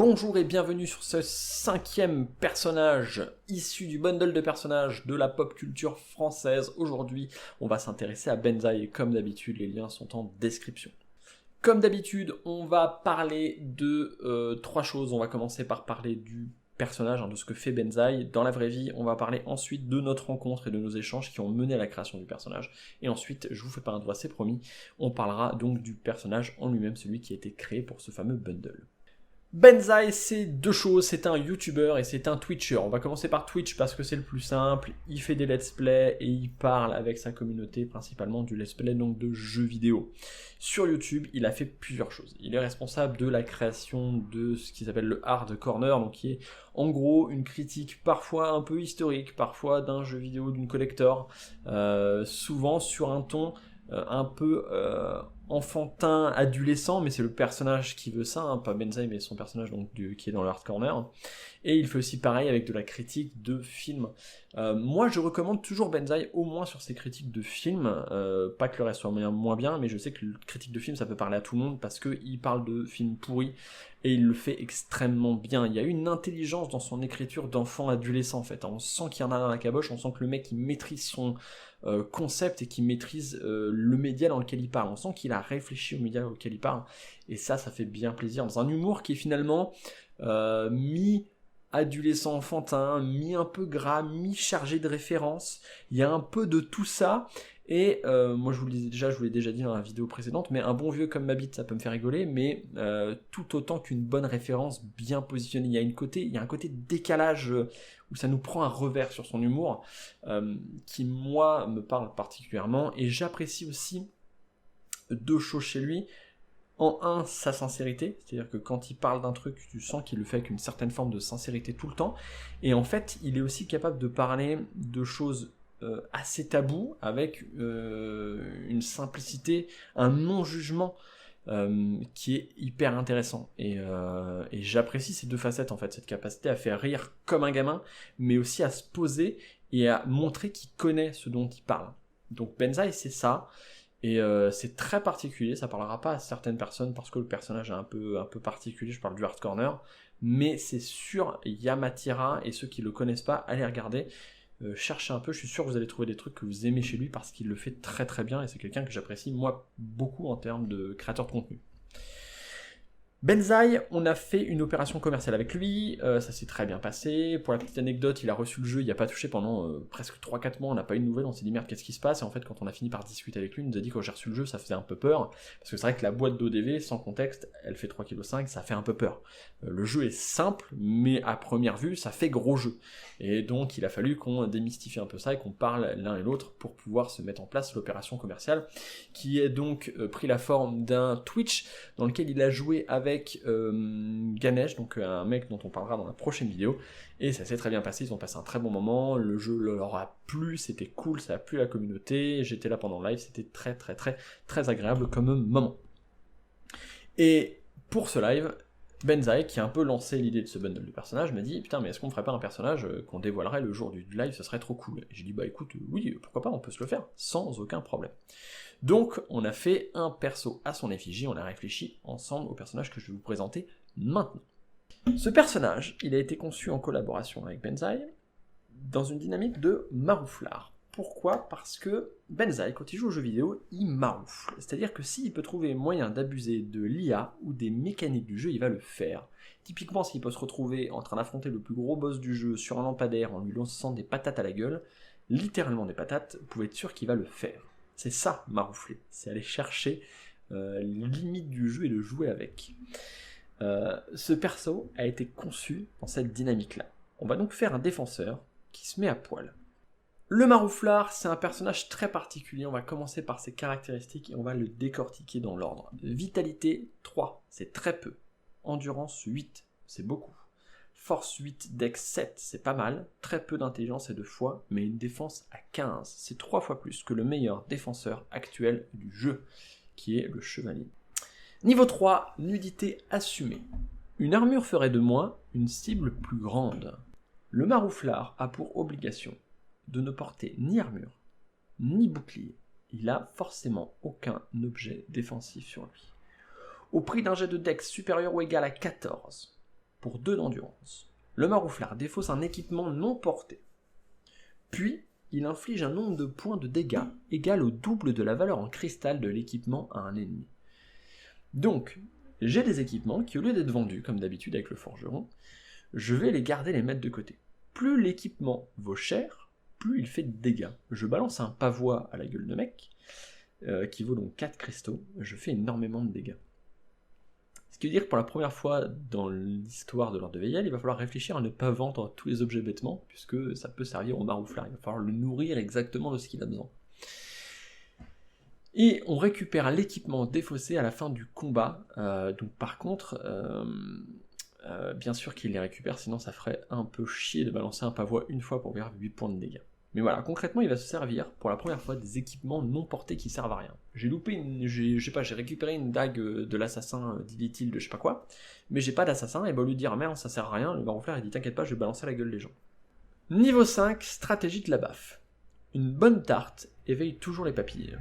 Bonjour et bienvenue sur ce 5e personnage issu du bundle de personnages de la pop culture française. Aujourd'hui, on va s'intéresser à Benzaï et comme d'habitude, les liens sont en description. Comme d'habitude, on va parler de 3 choses. On va commencer par parler du personnage, de ce que fait Benzaï dans la vraie vie. On va parler ensuite de notre rencontre et de nos échanges qui ont mené à la création du personnage. Et ensuite, je vous fais pas un doigt, c'est promis, on parlera donc du personnage en lui-même, celui qui a été créé pour ce fameux bundle. Benzaï, c'est 2 choses, c'est un YouTuber et c'est un Twitcher. On va commencer par Twitch parce que c'est le plus simple. Il fait des let's play et il parle avec sa communauté, principalement du let's play, donc de jeux vidéo. Sur YouTube, il a fait plusieurs choses. Il est responsable de la création de ce qu'il appelle le Hard Corner, donc qui est en gros une critique parfois un peu historique, parfois d'un jeu vidéo, d'une collector, souvent sur un ton un peu enfantin, adolescent, mais c'est le personnage qui veut ça, pas Benzaï, mais son personnage donc, qui est dans le Hard Corner. Et il fait aussi pareil avec de la critique de films. Moi, je recommande toujours Benzaï, au moins sur ses critiques de films, pas que le reste soit moins bien, mais je sais que le critique de films, ça peut parler à tout le monde, parce qu'il parle de films pourris, et il le fait extrêmement bien. Il y a une intelligence dans son écriture d'enfant adolescent, en fait. On sent qu'il y en a dans la caboche, on sent que le mec, il maîtrise son concept et qui maîtrise le média dans lequel il parle. On sent qu'il a réfléchi au média auquel il parle, et ça fait bien plaisir. Dans un humour qui est finalement mi-adolescent enfantin, mi un peu gras, mi-chargé de références. Il y a un peu de tout ça, et moi je vous l'ai déjà dit dans la vidéo précédente, mais un bon vieux comme ma bite, ça peut me faire rigoler, mais tout autant qu'une bonne référence bien positionnée. Il y a un côté décalage où ça nous prend un revers sur son humour, qui moi me parle particulièrement, et j'apprécie aussi 2 choses chez lui. En un, sa sincérité, c'est-à-dire que quand il parle d'un truc, tu sens qu'il le fait avec une certaine forme de sincérité tout le temps, et en fait, il est aussi capable de parler de choses assez tabous, avec une simplicité, un non-jugement, qui est hyper intéressant, et j'apprécie ces 2 facettes en fait, cette capacité à faire rire comme un gamin, mais aussi à se poser et à montrer qu'il connaît ce dont il parle. Donc Benzaï, c'est ça, et c'est très particulier, ça parlera pas à certaines personnes parce que le personnage est un peu particulier, je parle du Hard Corner, mais c'est sûr, Yamatira, et ceux qui le connaissent pas, allez regarder, cherchez un peu, je suis sûr que vous allez trouver des trucs que vous aimez chez lui parce qu'il le fait très très bien, et c'est quelqu'un que j'apprécie moi beaucoup en termes de créateur de contenu. Benzaï, on a fait une opération commerciale avec lui, ça s'est très bien passé. Pour la petite anecdote, il a reçu le jeu, il n'a pas touché pendant presque 3-4 mois, on n'a pas eu de nouvelles, on s'est dit merde, qu'est-ce qui se passe? Et en fait, quand on a fini par discuter avec lui, il nous a dit quand j'ai reçu le jeu, ça faisait un peu peur, parce que c'est vrai que la boîte d'ODV, sans contexte, elle fait 3,5 kg, ça fait un peu peur. Le jeu est simple, mais à première vue, ça fait gros jeu. Et donc, il a fallu qu'on démystifie un peu ça et qu'on parle l'un et l'autre pour pouvoir se mettre en place l'opération commerciale, qui est donc pris la forme d'un Twitch dans lequel il a joué avec Ganesh, donc un mec dont on parlera dans la prochaine vidéo, et ça s'est très bien passé, ils ont passé un très bon moment, le jeu leur a plu, c'était cool, ça a plu à la communauté, j'étais là pendant le live, c'était très très très très agréable comme moment. Et pour ce live, Benzaï, qui a un peu lancé l'idée de ce bundle de personnages, m'a dit « Putain, mais est-ce qu'on ferait pas un personnage qu'on dévoilerait le jour du live, ce serait trop cool ». Et j'ai dit « Bah écoute, oui, pourquoi pas, on peut se le faire, sans aucun problème ». Donc, on a fait un perso à son effigie, on a réfléchi ensemble au personnage que je vais vous présenter maintenant. Ce personnage, il a été conçu en collaboration avec Benzaï, dans une dynamique de marouflard. Pourquoi? Parce que Benzaï, quand il joue aux jeux vidéo, il maroufle. C'est-à-dire que s'il peut trouver moyen d'abuser de l'IA ou des mécaniques du jeu, il va le faire. Typiquement, s'il peut se retrouver en train d'affronter le plus gros boss du jeu sur un lampadaire en lui lançant des patates à la gueule, littéralement des patates, vous pouvez être sûr qu'il va le faire. C'est ça, maroufler. C'est aller chercher les limites du jeu et le jouer avec. Ce perso a été conçu dans cette dynamique-là. On va donc faire un défenseur qui se met à poil. Le marouflard, c'est un personnage très particulier. On va commencer par ses caractéristiques et on va le décortiquer dans l'ordre. Vitalité 3, c'est très peu. Endurance 8, c'est beaucoup. Force 8, Dex 7, c'est pas mal. Très peu d'intelligence et de foi, mais une défense à 15. C'est 3 fois plus que le meilleur défenseur actuel du jeu, qui est le chevalier. Niveau 3, nudité assumée. Une armure ferait de moi une cible plus grande. Le marouflard a pour obligation de ne porter ni armure, ni bouclier. Il a forcément aucun objet défensif sur lui. Au prix d'un jet de Dex supérieur ou égal à 14, pour 2 d'endurance. Le marouflard défausse un équipement non porté. Puis, il inflige un nombre de points de dégâts égal au double de la valeur en cristal de l'équipement à un ennemi. Donc, j'ai des équipements qui, au lieu d'être vendus, comme d'habitude avec le forgeron, je vais les garder, les mettre de côté. Plus l'équipement vaut cher, plus il fait de dégâts. Je balance un pavois à la gueule de mec, qui vaut donc 4 cristaux, je fais énormément de dégâts. Ce qui veut dire que pour la première fois dans l'histoire de l'Ordre de Veyel, il va falloir réfléchir à ne pas vendre tous les objets bêtement, puisque ça peut servir au marouflard, il va falloir le nourrir exactement de ce qu'il a besoin. Et on récupère l'équipement défaussé à la fin du combat, donc par contre, bien sûr qu'il les récupère, sinon ça ferait un peu chier de balancer un pavois une fois pour faire 8 points de dégâts. Mais voilà, concrètement, il va se servir, pour la première fois, des équipements non portés qui servent à rien. J'ai récupéré une dague de l'assassin d'Ilitil de je sais pas quoi, mais j'ai pas d'assassin, et bah au lieu de dire merde, ça sert à rien, le marouflard il dit t'inquiète pas, je vais balancer à la gueule des gens. Niveau 5, stratégie de la baffe. Une bonne tarte éveille toujours les papilles.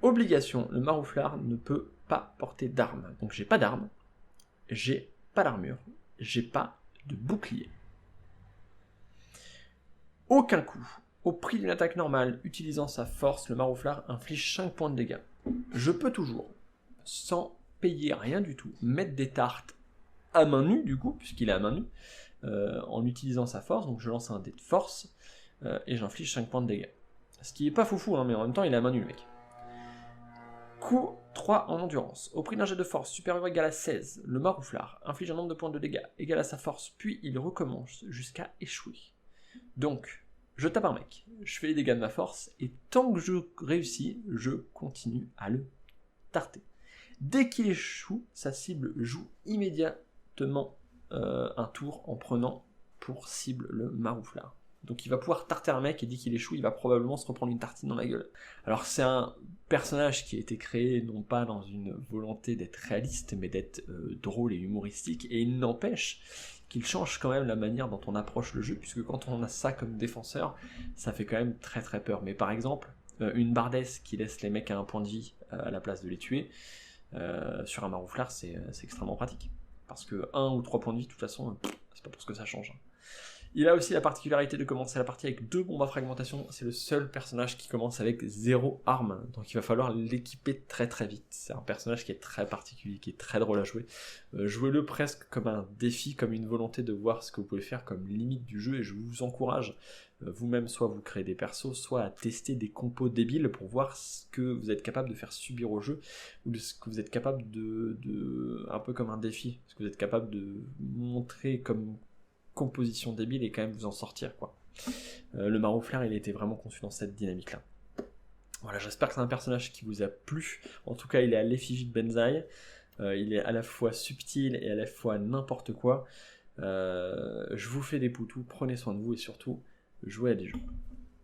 Obligation, le marouflard ne peut pas porter d'armes. Donc j'ai pas d'armes, j'ai pas d'armure, j'ai pas de bouclier. Aucun coup. Au prix d'une attaque normale, utilisant sa force, le marouflard inflige 5 points de dégâts. Je peux toujours, sans payer rien du tout, mettre des tartes à main nue, du coup, puisqu'il est à main nue, en utilisant sa force, donc je lance un dé de force, et j'inflige 5 points de dégâts. Ce qui est pas foufou, hein, mais en même temps, il est à main nue, le mec. Coup 3 en endurance. Au prix d'un jet de force supérieur ou égal à 16, le marouflard inflige un nombre de points de dégâts égal à sa force, puis il recommence jusqu'à échouer. Donc, je tape un mec, je fais les dégâts de ma force, et tant que je réussis, je continue à le tarter. Dès qu'il échoue, sa cible joue immédiatement un tour en prenant pour cible le marouflard. Donc il va pouvoir tarter un mec, et dès qu'il échoue, il va probablement se reprendre une tartine dans la gueule. Alors c'est un personnage qui a été créé non pas dans une volonté d'être réaliste, mais d'être drôle et humoristique, et il n'empêche qu'il change quand même la manière dont on approche le jeu, puisque quand on a ça comme défenseur, ça fait quand même très très peur. Mais par exemple, une bardesse qui laisse les mecs à un point de vie à la place de les tuer, sur un marouflard, c'est extrêmement pratique. Parce que 1 ou 3 points de vie, de toute façon, c'est pas pour ce que ça change. Il a aussi la particularité de commencer la partie avec 2 bombes à fragmentation, c'est le seul personnage qui commence avec 0 arme, donc il va falloir l'équiper très très vite. C'est un personnage qui est très particulier, qui est très drôle à jouer. Jouez-le presque comme un défi, comme une volonté de voir ce que vous pouvez faire comme limite du jeu, et je vous encourage vous-même, soit vous créez des persos, soit à tester des compos débiles pour voir ce que vous êtes capable de faire subir au jeu, ou de ce que vous êtes capable de un peu comme un défi, ce que vous êtes capable de montrer comme composition débile et quand même vous en sortir, quoi. Le marouflard, il a été vraiment conçu dans cette dynamique-là. Voilà, j'espère que c'est un personnage qui vous a plu. En tout cas, il est à l'effigie de Benzaï. Il est à la fois subtil et à la fois n'importe quoi. Je vous fais des poutous, prenez soin de vous et surtout, jouez à des jeux.